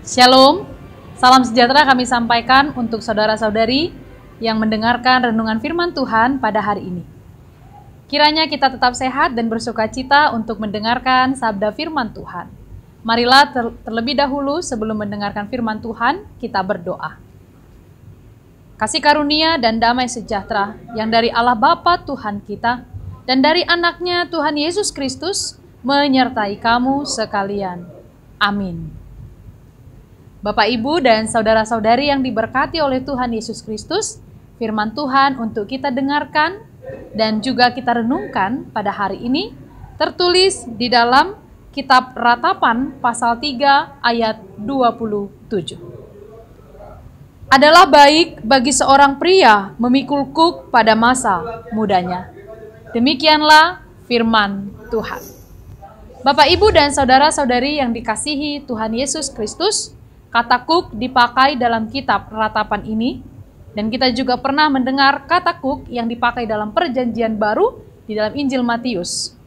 Shalom, salam sejahtera kami sampaikan untuk saudara-saudari yang mendengarkan renungan firman Tuhan pada hari ini. Kiranya kita tetap sehat dan bersuka cita untuk mendengarkan sabda firman Tuhan. Marilah terlebih dahulu sebelum mendengarkan firman Tuhan, kita berdoa. Kasih karunia dan damai sejahtera yang dari Allah Bapa Tuhan kita dan dari anaknya Tuhan Yesus Kristus menyertai kamu sekalian. Amin. Bapak, Ibu, dan saudara-saudari yang diberkati oleh Tuhan Yesus Kristus, firman Tuhan untuk kita dengarkan dan juga kita renungkan pada hari ini tertulis di dalam kitab Ratapan pasal 3 ayat 27. Adalah baik bagi seorang pria memikul kuk pada masa mudanya. Demikianlah firman Tuhan. Bapak, Ibu, dan saudara-saudari yang dikasihi Tuhan Yesus Kristus, kata kuk dipakai dalam kitab Ratapan ini, dan kita juga pernah mendengar kata kuk yang dipakai dalam Perjanjian Baru di dalam Injil Matius.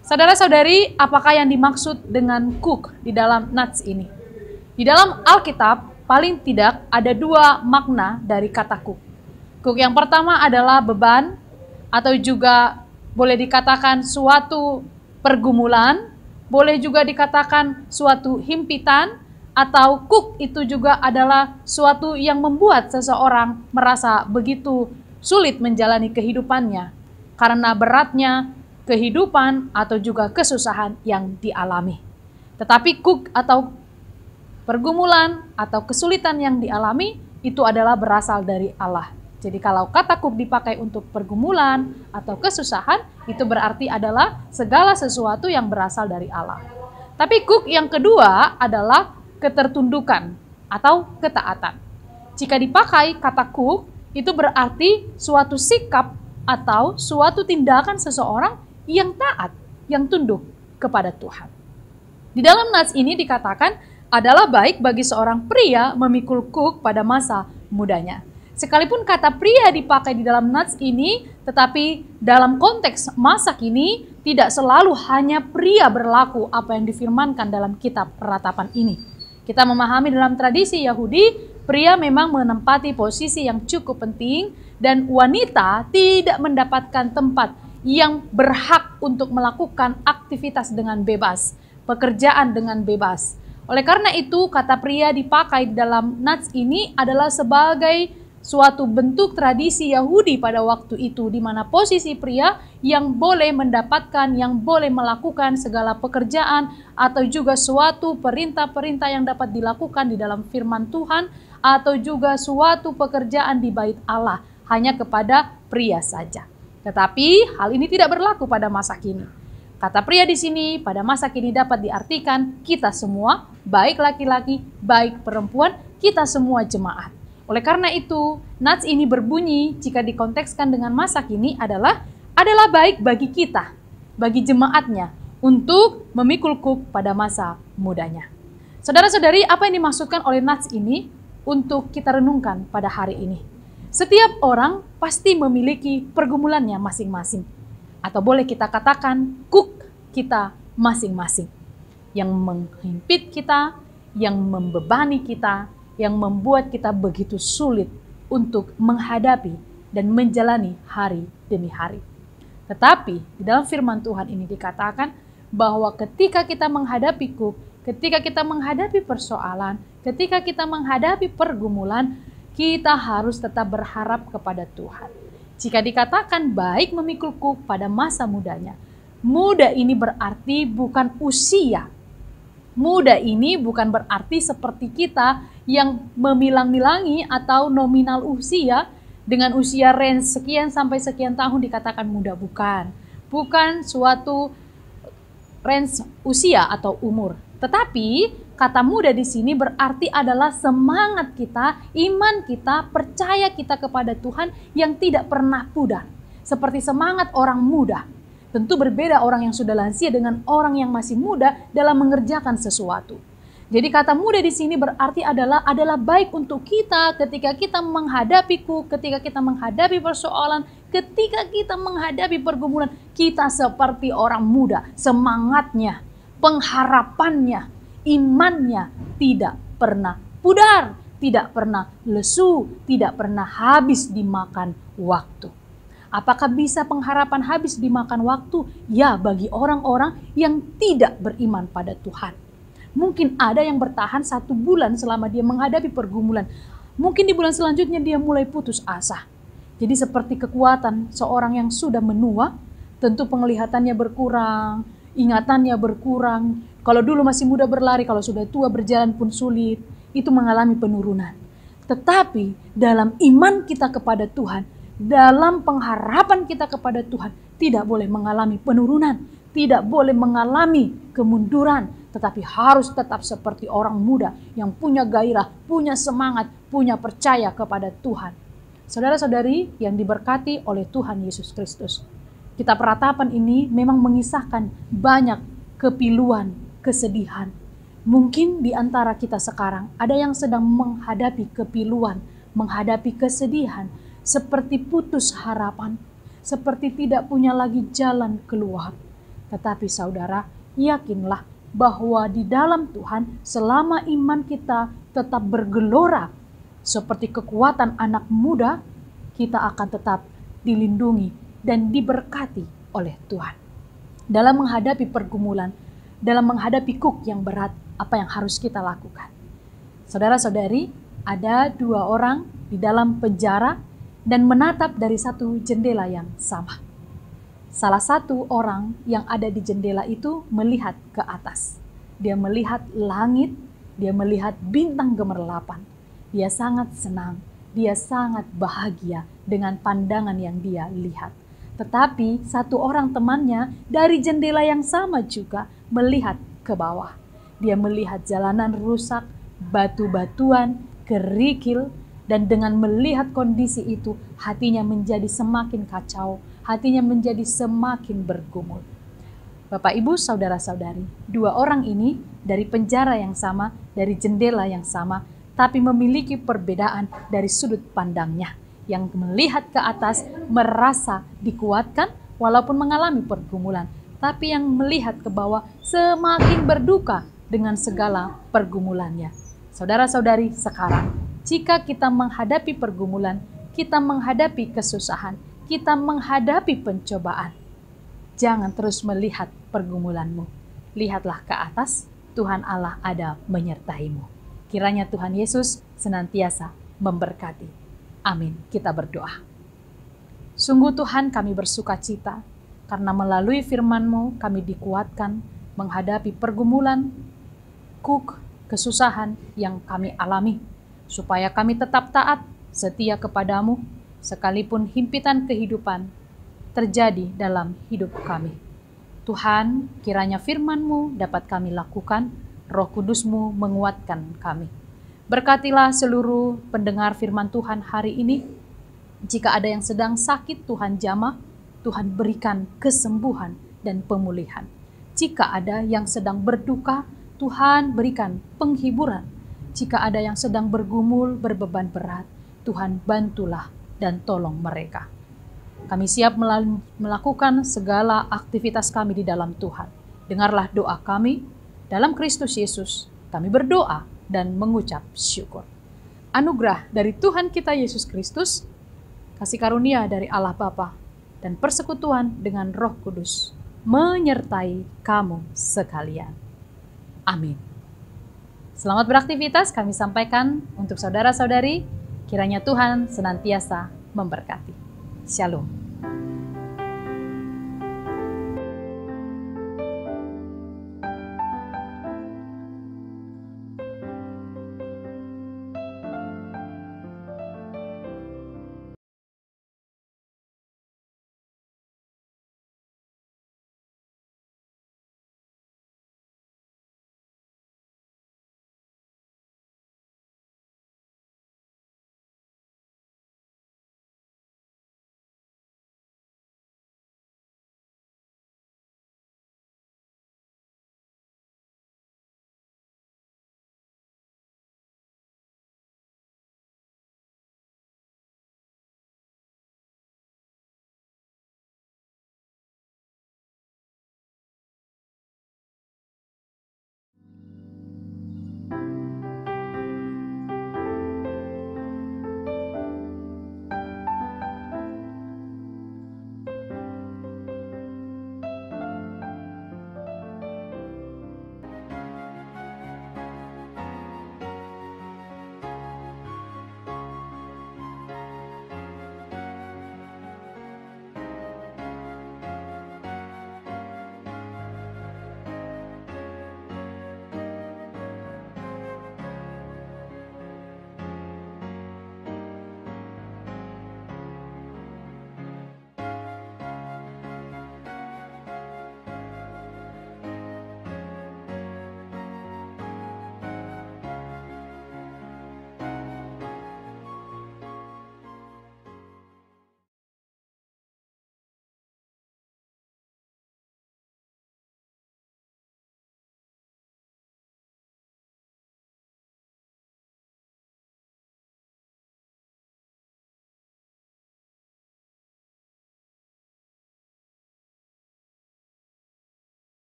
Saudara-saudari, apakah yang dimaksud dengan kuk di dalam nats ini? Di dalam Alkitab, paling tidak ada dua makna dari kata kuk. Kuk yang pertama adalah beban, atau juga boleh dikatakan suatu pergumulan, boleh juga dikatakan suatu himpitan, atau kuk itu juga adalah suatu yang membuat seseorang merasa begitu sulit menjalani kehidupannya karena beratnya kehidupan atau juga kesusahan yang dialami. Tetapi kuk atau pergumulan atau kesulitan yang dialami itu adalah berasal dari Allah. Jadi kalau kata kuk dipakai untuk pergumulan atau kesusahan, itu berarti adalah segala sesuatu yang berasal dari Allah. Tapi kuk yang kedua adalah ketertundukan atau ketaatan. Jika dipakai kata kuk, itu berarti suatu sikap atau suatu tindakan seseorang yang taat, yang tunduk kepada Tuhan. Di dalam nats ini dikatakan adalah baik bagi seorang pria memikul kuk pada masa mudanya. Sekalipun kata pria dipakai di dalam nats ini, tetapi dalam konteks masa kini tidak selalu hanya pria berlaku apa yang difirmankan dalam kitab Ratapan ini. Kita memahami dalam tradisi Yahudi, pria memang menempati posisi yang cukup penting dan wanita tidak mendapatkan tempat yang berhak untuk melakukan aktivitas dengan bebas, pekerjaan dengan bebas. Oleh karena itu, kata pria dipakai dalam nats ini adalah sebagai suatu bentuk tradisi Yahudi pada waktu itu, di mana posisi pria yang boleh mendapatkan, yang boleh melakukan segala pekerjaan atau juga suatu perintah-perintah yang dapat dilakukan di dalam firman Tuhan atau juga suatu pekerjaan di bait Allah hanya kepada pria saja. Tetapi hal ini tidak berlaku pada masa kini. Kata pria di sini pada masa kini dapat diartikan kita semua, baik laki-laki, baik perempuan, kita semua jemaat. Oleh karena itu, nats ini berbunyi jika dikontekskan dengan masa kini adalah baik bagi kita, bagi jemaatnya, untuk memikul kuk pada masa mudanya. Saudara-saudari, apa yang dimaksudkan oleh nats ini untuk kita renungkan pada hari ini? Setiap orang pasti memiliki pergumulannya masing-masing. Atau boleh kita katakan kuk kita masing-masing. Yang menghimpit kita, yang membebani kita, yang membuat kita begitu sulit untuk menghadapi dan menjalani hari demi hari. Tetapi di dalam firman Tuhan ini dikatakan bahwa ketika kita menghadapi kuk, ketika kita menghadapi persoalan, ketika kita menghadapi pergumulan, kita harus tetap berharap kepada Tuhan. Jika dikatakan baik memikul kuk pada masa mudanya, muda ini berarti bukan usia. Muda ini bukan berarti seperti kita yang memilang-milangi atau nominal usia dengan usia range sekian sampai sekian tahun dikatakan muda. Bukan suatu range usia atau umur. Tetapi kata muda di sini berarti adalah semangat kita, iman kita, percaya kita kepada Tuhan yang tidak pernah pudar. Seperti semangat orang muda. Tentu berbeda orang yang sudah lansia dengan orang yang masih muda dalam mengerjakan sesuatu. Jadi kata muda di sini berarti adalah baik untuk kita ketika kita menghadapi kuk, ketika kita menghadapi persoalan, ketika kita menghadapi pergumulan, kita seperti orang muda, semangatnya, pengharapannya, imannya tidak pernah pudar, tidak pernah lesu, tidak pernah habis dimakan waktu. Apakah bisa pengharapan habis dimakan waktu? Ya, bagi orang-orang yang tidak beriman pada Tuhan. Mungkin ada yang bertahan 1 bulan selama dia menghadapi pergumulan. Mungkin di bulan selanjutnya dia mulai putus asa. Jadi seperti kekuatan seorang yang sudah menua, tentu penglihatannya berkurang, ingatannya berkurang. Kalau dulu masih muda berlari, kalau sudah tua berjalan pun sulit, itu mengalami penurunan. Tetapi dalam iman kita kepada Tuhan, dalam pengharapan kita kepada Tuhan, tidak boleh mengalami penurunan, tidak boleh mengalami kemunduran, tetapi harus tetap seperti orang muda yang punya gairah, punya semangat, punya percaya kepada Tuhan. Saudara-saudari yang diberkati oleh Tuhan Yesus Kristus, kitab Ratapan ini memang mengisahkan banyak kepiluan, kesedihan. Mungkin di antara kita sekarang ada yang sedang menghadapi kepiluan, menghadapi kesedihan, seperti putus harapan, seperti tidak punya lagi jalan keluar. Tetapi saudara, yakinlah bahwa di dalam Tuhan selama iman kita tetap bergelora seperti kekuatan anak muda, kita akan tetap dilindungi dan diberkati oleh Tuhan. Dalam menghadapi pergumulan, dalam menghadapi kuk yang berat, apa yang harus kita lakukan? Saudara-saudari, ada 2 orang di dalam penjara dan menatap dari satu jendela yang sama. Salah satu orang yang ada di jendela itu melihat ke atas. Dia melihat langit, dia melihat bintang gemerlapan. Dia sangat senang, dia sangat bahagia dengan pandangan yang dia lihat. Tetapi satu orang temannya dari jendela yang sama juga melihat ke bawah. Dia melihat jalanan rusak, batu-batuan, kerikil, dan dengan melihat kondisi itu, hatinya menjadi semakin kacau, hatinya menjadi semakin bergumul. Bapak, Ibu, saudara-saudari, 2 orang ini dari penjara yang sama, dari jendela yang sama, tapi memiliki perbedaan dari sudut pandangnya. Yang melihat ke atas merasa dikuatkan walaupun mengalami pergumulan, tapi yang melihat ke bawah semakin berduka dengan segala pergumulannya. Saudara-saudari, sekarang jika kita menghadapi pergumulan, kita menghadapi kesusahan, kita menghadapi pencobaan, jangan terus melihat pergumulanmu. Lihatlah ke atas, Tuhan Allah ada menyertaimu. Kiranya Tuhan Yesus senantiasa memberkati. Amin. Kita berdoa. Sungguh Tuhan, kami bersuka cita karena melalui firman-Mu kami dikuatkan menghadapi pergumulan, kuk, kesusahan yang kami alami, supaya kami tetap taat, setia kepadamu, sekalipun himpitan kehidupan terjadi dalam hidup kami. Tuhan, kiranya firman-Mu dapat kami lakukan, Roh Kudus-Mu menguatkan kami. Berkatilah seluruh pendengar firman Tuhan hari ini. Jika ada yang sedang sakit, Tuhan jamah, Tuhan berikan kesembuhan dan pemulihan. Jika ada yang sedang berduka, Tuhan berikan penghiburan. Jika ada yang sedang bergumul, berbeban berat, Tuhan bantulah dan tolong mereka. Kami siap melakukan segala aktivitas kami di dalam Tuhan. Dengarlah doa kami, dalam Kristus Yesus kami berdoa dan mengucap syukur. Anugerah dari Tuhan kita Yesus Kristus, kasih karunia dari Allah Bapa, dan persekutuan dengan Roh Kudus menyertai kamu sekalian. Amin. Selamat beraktivitas kami sampaikan untuk saudara-saudari, kiranya Tuhan senantiasa memberkati. Shalom.